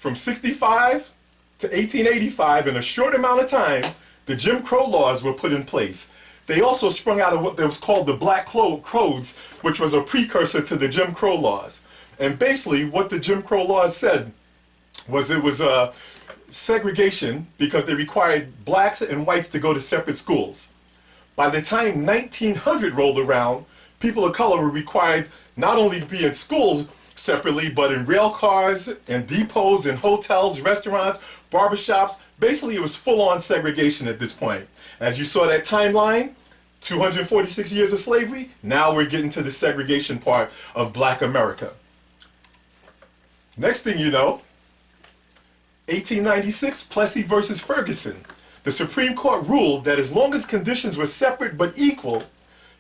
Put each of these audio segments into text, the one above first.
from 65 to 1885, in a short amount of time, the Jim Crow laws were put in place. They also sprung out of what was called the Black Codes, which was a precursor to the Jim Crow laws. And basically what the Jim Crow laws said was it was segregation because they required blacks and whites to go to separate schools. By the time 1900 rolled around, people of color were required not only to be in schools separately, but in rail cars and depots and hotels, restaurants, barbershops. Basically, it was full-on segregation at this point. As you saw that timeline, 246 years of slavery, now we're getting to the segregation part of Black America. Next thing you know, 1896, Plessy versus Ferguson. The Supreme Court ruled that as long as conditions were separate but equal,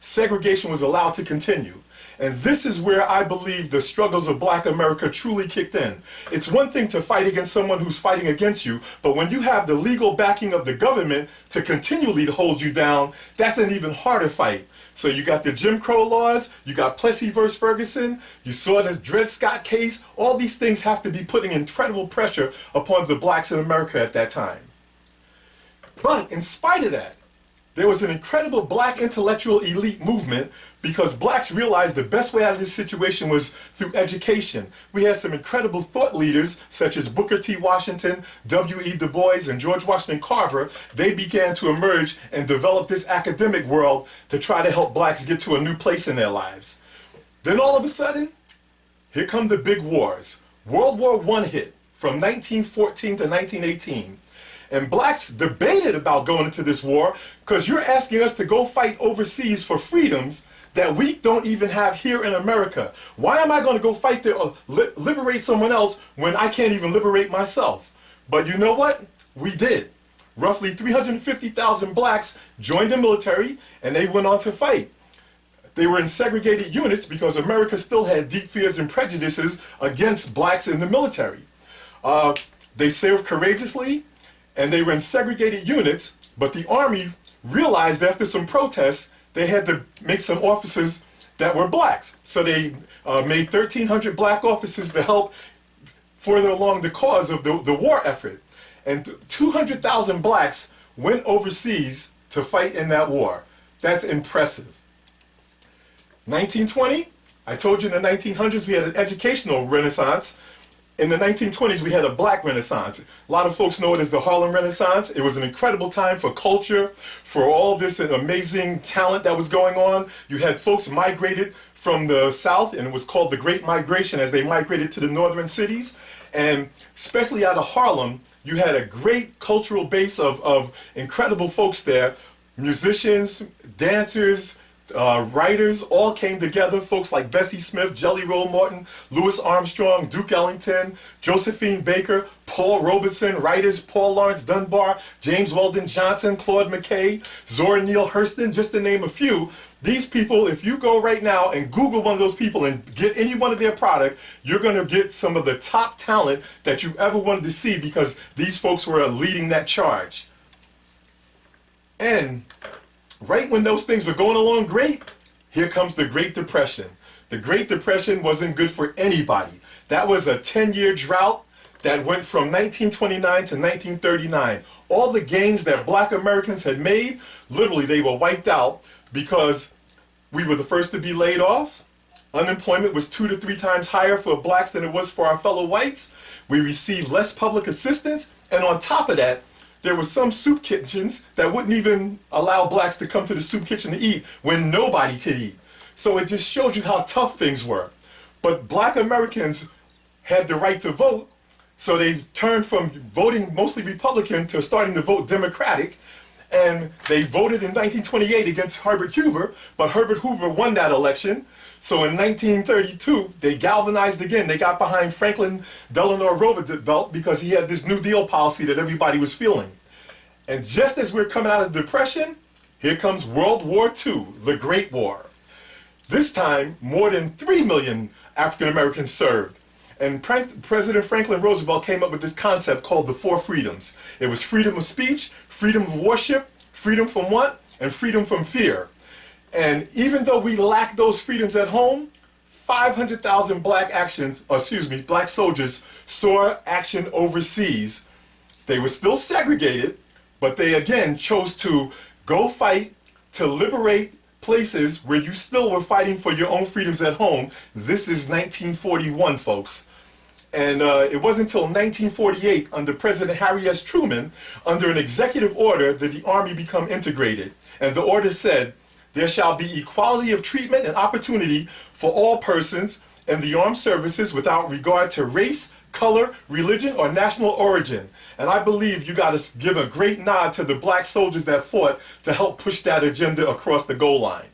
segregation was allowed to continue. And this is where I believe the struggles of Black America truly kicked in. It's one thing to fight against someone who's fighting against you, but when you have the legal backing of the government to continually hold you down, that's an even harder fight. So you got the Jim Crow laws, you got Plessy versus Ferguson, you saw the Dred Scott case. All these things have to be putting incredible pressure upon the blacks in America at that time. But in spite of that, there was an incredible black intellectual elite movement because blacks realized the best way out of this situation was through education. We had some incredible thought leaders such as Booker T. Washington, W.E. Du Bois, and George Washington Carver. They began to emerge and develop this academic world to try to help blacks get to a new place in their lives. Then all of a sudden, here come the big wars. World War I hit from 1914 to 1918. And blacks debated about going into this war because you're asking us to go fight overseas for freedoms that we don't even have here in America. Why am I going to go fight to liberate someone else when I can't even liberate myself? But you know what? We did. Roughly 350,000 blacks joined the military and they went on to fight. They were in segregated units because America still had deep fears and prejudices against blacks in the military. They served courageously. And they were in segregated units, but the Army realized after some protests, they had to make some officers that were blacks. So they made 1,300 black officers to help further along the cause of the war effort. And 200,000 blacks went overseas to fight in that war. That's impressive. 1920, I told you in the 1900s we had an educational renaissance. In the 1920s, we had a black renaissance. A lot of folks know it as the Harlem Renaissance. It was an incredible time for culture, for all this amazing talent that was going on. You had folks migrated from the South, and it was called the Great Migration as they migrated to the northern cities. And especially out of Harlem, you had a great cultural base of incredible folks there. Musicians, dancers, writers all came together. Folks like Bessie Smith, Jelly Roll Morton, Louis Armstrong, Duke Ellington, Josephine Baker, Paul Robeson, writers Paul Laurence Dunbar, James Weldon Johnson, Claude McKay, Zora Neale Hurston, just to name a few. These people, if you go right now and Google one of those people and get any one of their product, you're going to get some of the top talent that you ever wanted to see because these folks were leading that charge. And right when those things were going along great, here comes the Great Depression. The Great Depression wasn't good for anybody. That was a 10-year drought that went from 1929 to 1939. All the gains that black Americans had made, literally they were wiped out because we were the first to be laid off. Unemployment was 2 to 3 times higher for blacks than it was for our fellow whites. We received less public assistance, and on top of that, there were some soup kitchens that wouldn't even allow blacks to come to the soup kitchen to eat when nobody could eat. So it just showed you how tough things were. But black Americans had the right to vote, so they turned from voting mostly Republican to starting to vote Democratic. And they voted in 1928 against Herbert Hoover, but Herbert Hoover won that election. So in 1932, they galvanized again. They got behind Franklin Delano Roosevelt because he had this New Deal policy that everybody was feeling. And just as we're coming out of the Depression, here comes World War II, the Great War. This time, more than 3 million African Americans served. And President Franklin Roosevelt came up with this concept called the 4 freedoms. It was freedom of speech, freedom of worship, freedom from what? And freedom from fear. And even though we lacked those freedoms at home, 500,000 black soldiers saw action overseas. They were still segregated, but they again chose to go fight to liberate places where you still were fighting for your own freedoms at home. This is 1941, folks. And it wasn't until 1948, under President Harry S. Truman, under an executive order, that the Army became integrated. And the order said, there shall be equality of treatment and opportunity for all persons in the armed services without regard to race, color, religion, or national origin. And I believe you got to give a great nod to the black soldiers that fought to help push that agenda across the goal line.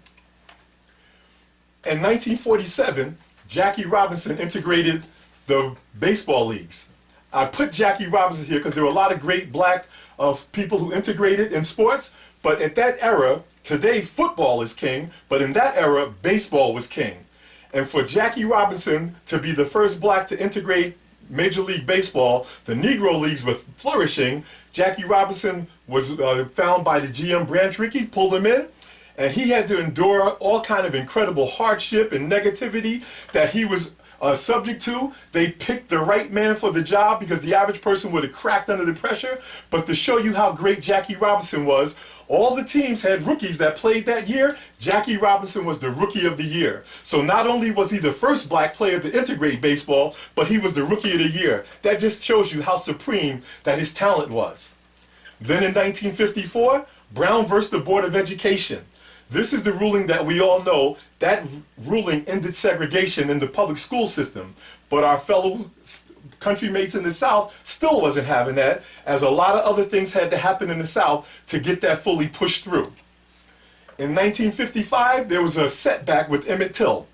In 1947, Jackie Robinson integrated the baseball leagues. I put Jackie Robinson here because there were a lot of great black people who integrated in sports, but at that era, today football is king, but in that era, baseball was king. And for Jackie Robinson to be the first black to integrate Major League Baseball, the Negro Leagues were flourishing. Jackie Robinson was found by the GM Branch Rickey, pulled him in, and he had to endure all kind of incredible hardship and negativity that he was subject to. They picked the right man for the job because the average person would have cracked under the pressure. But to show you how great Jackie Robinson was, all the teams had rookies that played that year. Jackie Robinson was the Rookie of the Year. So not only was he the first black player to integrate baseball, but he was the Rookie of the Year. That just shows you how supreme that his talent was. Then in 1954, Brown versus the Board of Education. This is the ruling that we all know. That ruling ended segregation in the public school system. But our fellow countrymates in the South still wasn't having that, as a lot of other things had to happen in the South to get that fully pushed through. In 1955, there was a setback with Emmett Till.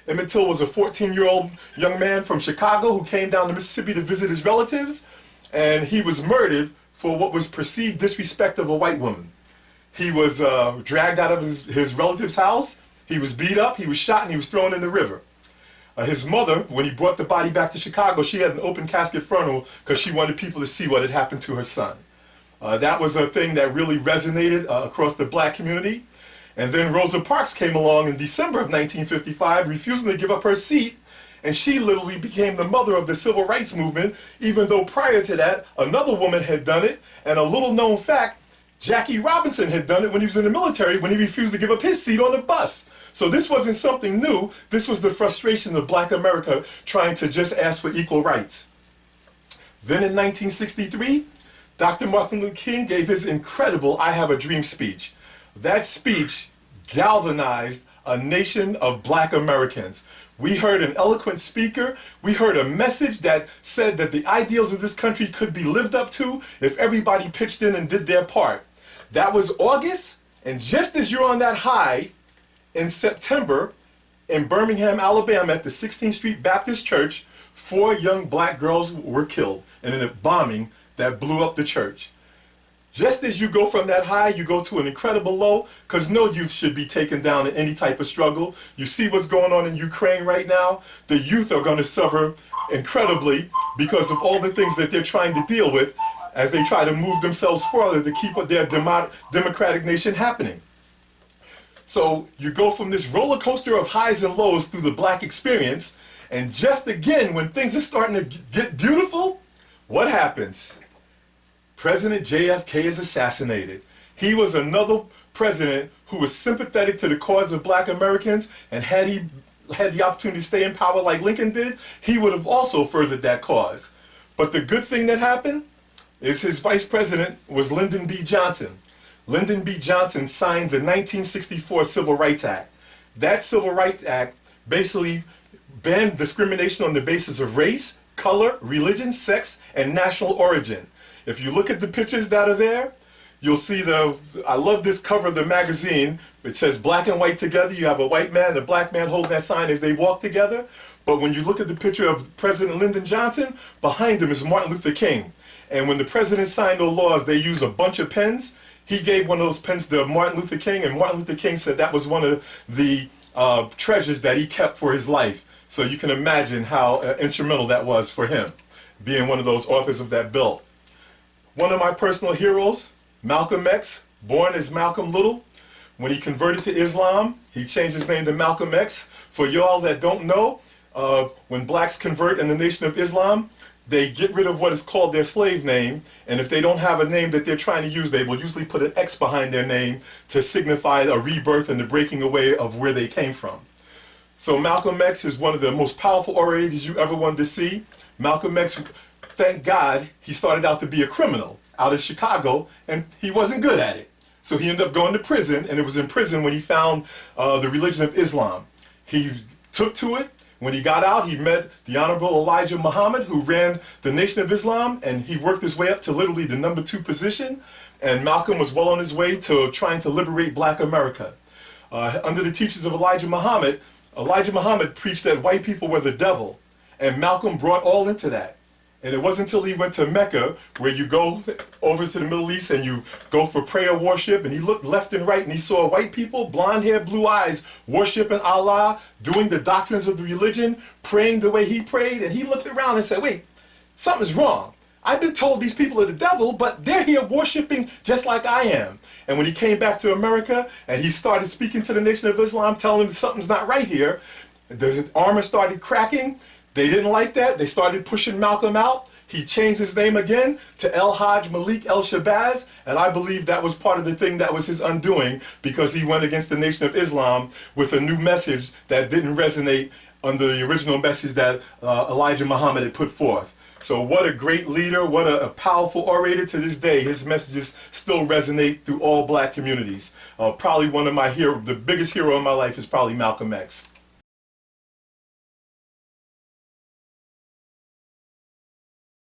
Emmett Till was a 14-year-old young man from Chicago who came down to Mississippi to visit his relatives, and he was murdered for what was perceived disrespect of a white woman. He was dragged out of his relative's house, he was beat up, he was shot, and he was thrown in the river. His mother, when he brought the body back to Chicago, she had an open casket funeral because she wanted people to see what had happened to her son. That was a thing that really resonated across the black community. And then Rosa Parks came along in December of 1955, refusing to give up her seat, and she literally became the mother of the civil rights movement, even though prior to that, another woman had done it. And a little known fact, Jackie Robinson had done it when he was in the military, when he refused to give up his seat on the bus. So this wasn't something new. This was the frustration of black America trying to just ask for equal rights. Then in 1963, Dr. Martin Luther King gave his incredible I Have a Dream speech. That speech galvanized a nation of black Americans. We heard an eloquent speaker. We heard a message that said that the ideals of this country could be lived up to if everybody pitched in and did their part. That was August, and just as you're on that high, in September, in Birmingham, Alabama, at the 16th Street Baptist Church, 4 young black girls were killed in a bombing that blew up the church. Just as you go from that high, you go to an incredible low, because no youth should be taken down in any type of struggle. You see what's going on in Ukraine right now? The youth are going to suffer incredibly because of all the things that they're trying to deal with as they try to move themselves further to keep their democratic nation happening. So you go from this roller coaster of highs and lows through the black experience, and just again, when things are starting to get beautiful, what happens? President JFK is assassinated. He was another president who was sympathetic to the cause of black Americans, and had he had the opportunity to stay in power like Lincoln did, he would have also furthered that cause. But the good thing that happened is his vice president was Lyndon B Johnson. Lyndon B Johnson signed the 1964 Civil Rights Act. That Civil Rights Act basically banned discrimination on the basis of race, color, religion, sex, and national origin. If you look at the pictures that are there, you'll see I love this cover of the magazine. It says black and white together. You have a white man and a black man holding that sign as they walk together. But when you look at the picture of President Lyndon Johnson, behind him is Martin Luther King. And when the president signed those laws, they used a bunch of pens. He gave one of those pens to Martin Luther King, and Martin Luther King said that was one of the treasures that he kept for his life. So you can imagine how instrumental that was for him, being one of those authors of that bill. One of my personal heroes, Malcolm X, born as Malcolm Little, When he converted to Islam, he changed his name to Malcolm X. For y'all that don't know, when blacks convert in the Nation of Islam, they get rid of what is called their slave name, and if they don't have a name that they're trying to use, they will usually put an X behind their name to signify a rebirth and the breaking away of where they came from. So Malcolm X is one of the most powerful orators you ever wanted to see. Malcolm X, thank God, he started out to be a criminal out of Chicago, and he wasn't good at it. So he ended up going to prison, and it was in prison when he found the religion of Islam. He took to it. When he got out, he met the Honorable Elijah Muhammad, who ran the Nation of Islam, and he worked his way up to literally the #2 position. And Malcolm was well on his way to trying to liberate black America. Under the teachings of Elijah Muhammad preached that white people were the devil, and Malcolm brought all into that. And it wasn't until he went to Mecca, where you go over to the Middle East and you go for prayer worship, and he looked left and right and he saw white people, blonde hair, blue eyes, worshiping Allah, doing the doctrines of the religion, praying the way he prayed, and he looked around and said, wait, something's wrong. I've been told these people are the devil, but they're here worshiping just like I am. And when he came back to America and he started speaking to the Nation of Islam, telling them something's not right here, the armor started cracking. They didn't like that. They started pushing Malcolm out. He changed his name again to El Hajj Malik El Shabazz, and I believe that was part of the thing that was his undoing, because he went against the Nation of Islam with a new message that didn't resonate under the original message that Elijah Muhammad had put forth. So what a great leader, what a powerful orator. To this day, his messages still resonate through all black communities. Probably one of my the biggest hero in my life is probably Malcolm X.